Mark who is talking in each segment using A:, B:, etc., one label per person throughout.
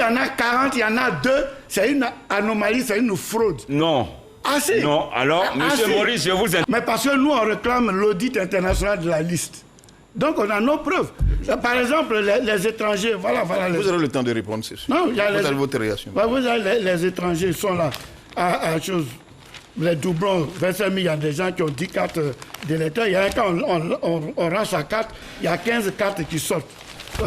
A: Il y en a 40, il y en a 2, c'est une anomalie, c'est une fraude.
B: Non.
A: Ah si.
B: Non, alors, monsieur
A: si.
B: Maurice, je vous...
A: Mais parce que nous, on réclame l'audit international de la liste. Donc, on a nos preuves. Par exemple, les étrangers, voilà.
C: Vous aurez le temps de répondre, c'est sûr.
A: Non, il y a
C: vous avez votre réaction.
A: Vous avez les étrangers sont là. À chose. Les doublons, 25 000, il y a des gens qui ont 10 cartes d'électeurs. Il y a un cas, on rend sa carte, il y a 15 cartes qui sortent.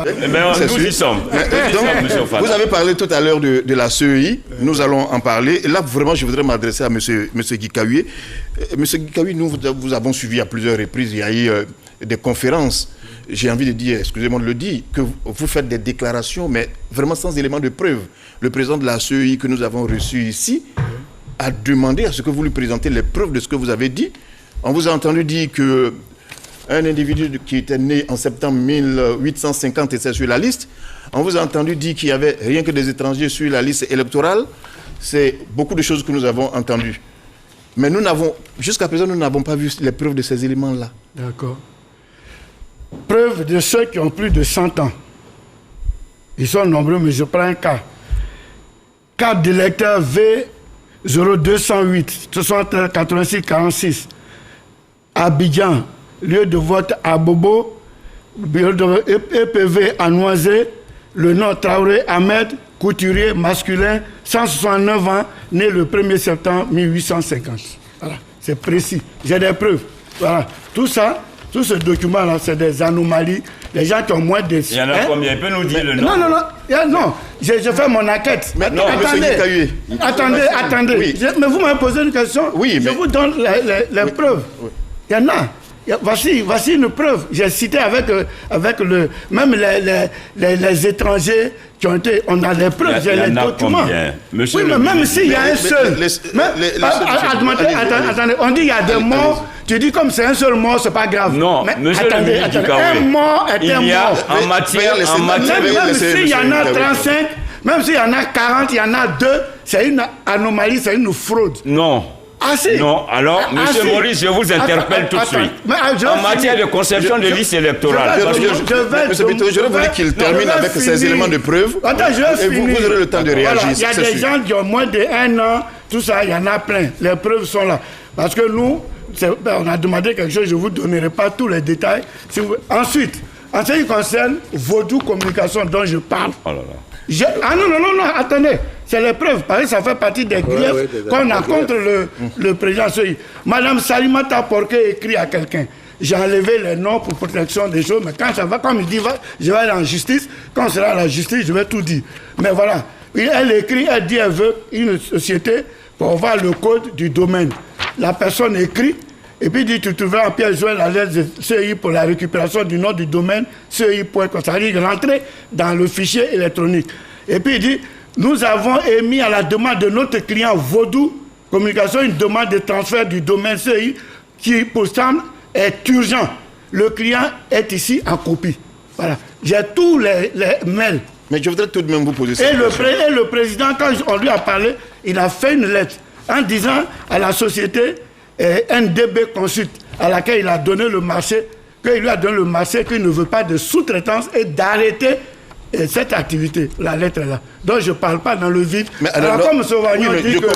B: Eh bien, nous y sommes.
C: Vous avez parlé tout à l'heure de la CEI, nous allons en parler. Et là, vraiment, je voudrais m'adresser à M. Guikawi. M. Guikawi, nous vous avons suivi à plusieurs reprises. Il y a eu des conférences. J'ai envie de dire, excusez-moi de le dire, que vous faites des déclarations, mais vraiment sans élément de preuve. Le président de la CEI que nous avons reçu ici a demandé à ce que vous lui présentiez les preuves de ce que vous avez dit. On vous a entendu dire que un individu qui était né en septembre 1850 était sur la liste. On vous a entendu dire qu'il n'y avait rien que des étrangers sur la liste électorale. C'est beaucoup de choses que nous avons entendues. Mais nous n'avons, jusqu'à présent, nous n'avons pas vu les preuves de ces éléments-là.
A: D'accord. Preuve de ceux qui ont plus de 100 ans. Ils sont nombreux, mais je prends un cas. Carte d'électeur V0208, 86 46. Abidjan. Lieu de vote à Bobo, EPV à Noisé, le nom Traoré Ahmed, couturier masculin, 169 ans, né le 1er septembre 1850. Voilà, c'est précis. J'ai des preuves. Voilà, tout ça, tout ce document-là, c'est des anomalies. Les gens qui ont moins de...
B: Il y en a combien? Il peut nous dire le nom?
A: Non, j'ai fait mon enquête.
C: Mais non,
A: attendez.
C: Oui.
A: Mais vous m'avez posé une question.
C: Oui,
A: je vous donne les preuves. Oui. Il y en a. Voici une preuve. J'ai cité avec même les étrangers qui ont été... On a les preuves, j'ai les documents.
B: Monsieur
A: oui, mais même s'il y a un seul... Attendez, on dit qu'il y a des morts. Tu dis comme c'est un seul mort, c'est pas grave.
B: Non, mais attendez,
A: un mort est un mort.
B: En matière...
A: Même s'il y en a 35, même s'il y en a 40, il y en a 2, c'est une anomalie, c'est une fraude.
B: Non.
A: Ah, si.
B: Non, alors, monsieur Maurice, je vous interpelle tout de suite. En matière de conception de liste électorale.
C: Monsieur Bito, je voudrais qu'il termine avec ces éléments de preuve.
A: Attends, je vais finir.
C: Vous aurez le temps de réagir.
A: Il y a des gens qui ont moins d'1 an, tout ça, il y en a plein. Les preuves sont là. Parce que nous, on a demandé quelque chose, je ne vous donnerai pas tous les détails. Ensuite, en ce qui concerne Vaudou Communication dont je parle.
B: Oh là là.
A: Non, attendez. C'est les preuves, parce que ça fait partie des griefs qu'on a contre le président Soyi. Madame Salimata Porquet écrit à quelqu'un. J'ai enlevé les noms pour protection des choses, mais quand ça va, comme il dit, je vais aller en justice. Quand on sera à la justice, je vais tout dire. Mais voilà, elle écrit, elle dit, elle veut une société pour voir le code du domaine. La personne écrit, et puis dit, tu trouveras en pièce jointe la lettre de CEI pour la récupération du nom du domaine, CEI.com. Ça veut dire rentrer dans le fichier électronique. Et puis il dit, nous avons émis à la demande de notre client Vaudou Communication une demande de transfert du domaine CEI qui, pourtant, est urgent. Le client est ici en copie. Voilà. J'ai tous les mails.
C: Mais je voudrais tout de même vous poser ça.
A: Et le président, quand on lui a parlé, il a fait une lettre en disant à la société NDB Consult, à laquelle il a donné le marché, qu'il lui a donné le marché, qu'il ne veut pas de sous-traitance et d'arrêter cette activité. La lettre est là. Donc je ne parle pas dans le vide.
C: Mais alors, comme M. Wagnon dit que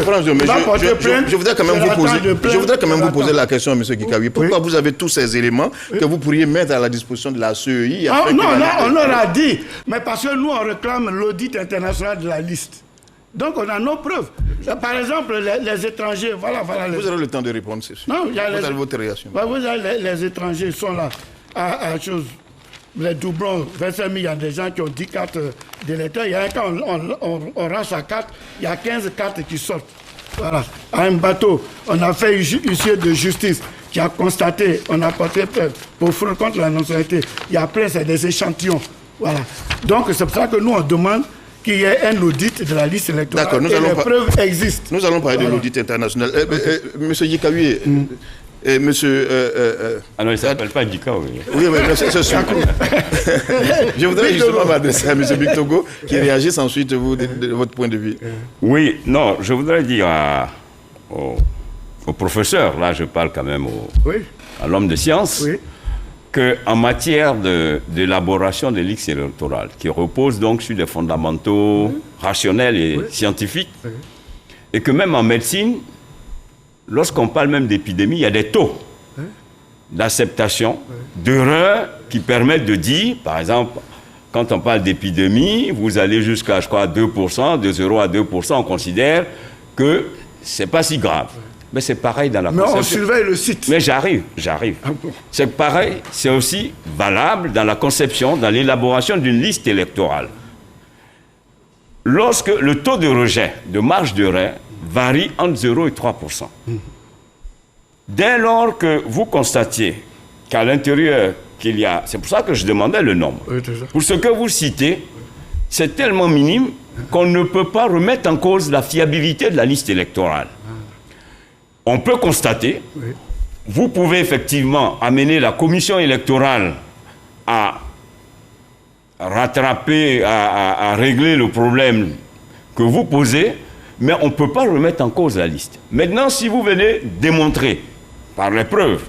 C: je voudrais quand même vous poser la question à M. Guikawi. Pourquoi vous avez tous ces éléments que vous pourriez mettre à la disposition de la CEI?
A: Non, là, on leur a dit. Mais parce que nous, on réclame l'audit international de la liste. Donc on a nos preuves. Par exemple, les étrangers, voilà.
C: Vous aurez le temps de répondre, c'est sûr.
A: Non,
C: vous avez votre réaction.
A: Vous avez les étrangers sont là. À chose. Les doublons, 25 000, il y a des gens qui ont 10 cartes d'électeurs. Il y a un cas, on rend sa carte, il y a 15 cartes qui sortent. Voilà. À un bateau, on a fait huissier de justice qui a constaté, on a porté pour fraude contre la nationalité. Il y a plein, c'est des échantillons. Voilà. Donc c'est pour ça que nous, on demande qu'il y ait un audit de la liste électorale.
C: D'accord,
A: les preuves existent.
C: Nous allons parler de l'audit international. Monsieur Guikawi, monsieur...
B: Ah non, il ne s'appelle pas Guikawi.
C: Oui, mais c'est sûr. Je voudrais justement m'adresser à M. Bictogo qui réagisse ensuite vous, de votre point de vue.
B: Oui, non, je voudrais dire au professeur, là je parle quand même à l'homme de science, qu'en matière d'élaboration des listes électorales, qui repose donc sur des fondamentaux rationnels et scientifiques, et que même en médecine, lorsqu'on parle même d'épidémie, il y a des taux d'acceptation, d'erreurs qui permettent de dire, par exemple, quand on parle d'épidémie, vous allez jusqu'à, je crois, 2%, de 0 à 2%, on considère que c'est pas si grave. Mais c'est pareil dans la conception.
A: Mais on surveille le site.
B: Mais j'arrive.
A: Ah bon.
B: C'est pareil, c'est aussi valable dans la conception, dans l'élaboration d'une liste électorale. Lorsque le taux de rejet, de marge d'erreur, varie entre 0 et 3%. Dès lors que vous constatiez qu'à l'intérieur, qu'il y a... C'est pour ça que je demandais le nombre.
A: Oui,
B: pour ce que vous citez, c'est tellement minime qu'on ne peut pas remettre en cause la fiabilité de la liste électorale. On peut constater, vous pouvez effectivement amener la commission électorale à rattraper, à régler le problème que vous posez, mais on ne peut pas remettre en cause la liste. Maintenant, si vous venez démontrer, par les preuves,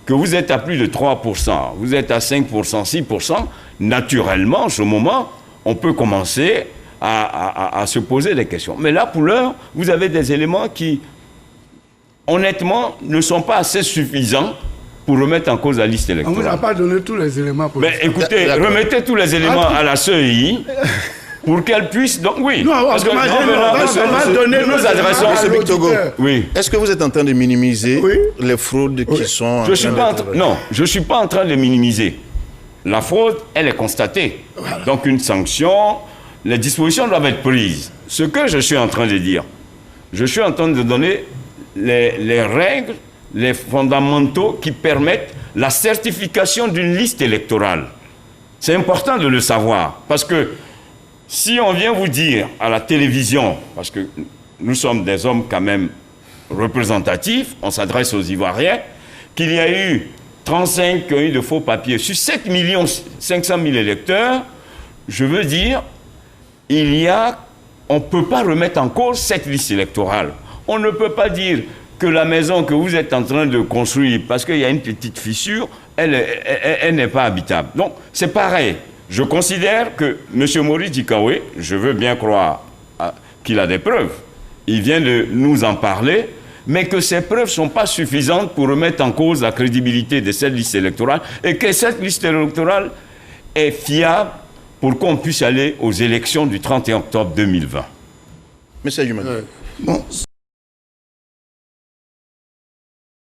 B: que vous êtes à plus de 3%, vous êtes à 5%, 6%, naturellement, en ce moment, on peut commencer à se poser des questions. Mais là, pour l'heure, vous avez des éléments qui, honnêtement, ne sont pas assez suffisants pour remettre en cause la liste électorale.
A: On ne vous a pas donné tous les éléments.
B: Mais écoutez, remettez tous les éléments à la CEI pour qu'elle puisse... Donc oui,
A: non,
B: parce que nous adressons...
C: Monsieur Bictogo,
B: oui.
C: Est-ce que vous êtes en train de minimiser les fraudes qui sont...
B: Non, je ne suis pas en train de minimiser. La fraude, elle est constatée. Voilà. Donc une sanction, les dispositions doivent être prises. Ce que je suis en train de dire, je suis en train de donner les règles, les fondamentaux qui permettent la certification d'une liste électorale. C'est important de le savoir, parce que si on vient vous dire à la télévision, parce que nous sommes des hommes quand même représentatifs, on s'adresse aux Ivoiriens, qu'il y a eu 35 qui ont eu de faux papiers sur 7 500 000 électeurs, je veux dire, on ne peut pas remettre en cause cette liste électorale. On ne peut pas dire que la maison que vous êtes en train de construire, parce qu'il y a une petite fissure, elle n'est pas habitable. Donc, c'est pareil. Je considère que M. Maurice Gikawe, je veux bien croire qu'il a des preuves. Il vient de nous en parler, mais que ces preuves ne sont pas suffisantes pour remettre en cause la crédibilité de cette liste électorale et que cette liste électorale est fiable pour qu'on puisse aller aux élections du 31 octobre 2020.
C: Monsieur Ayumane.
A: Bon.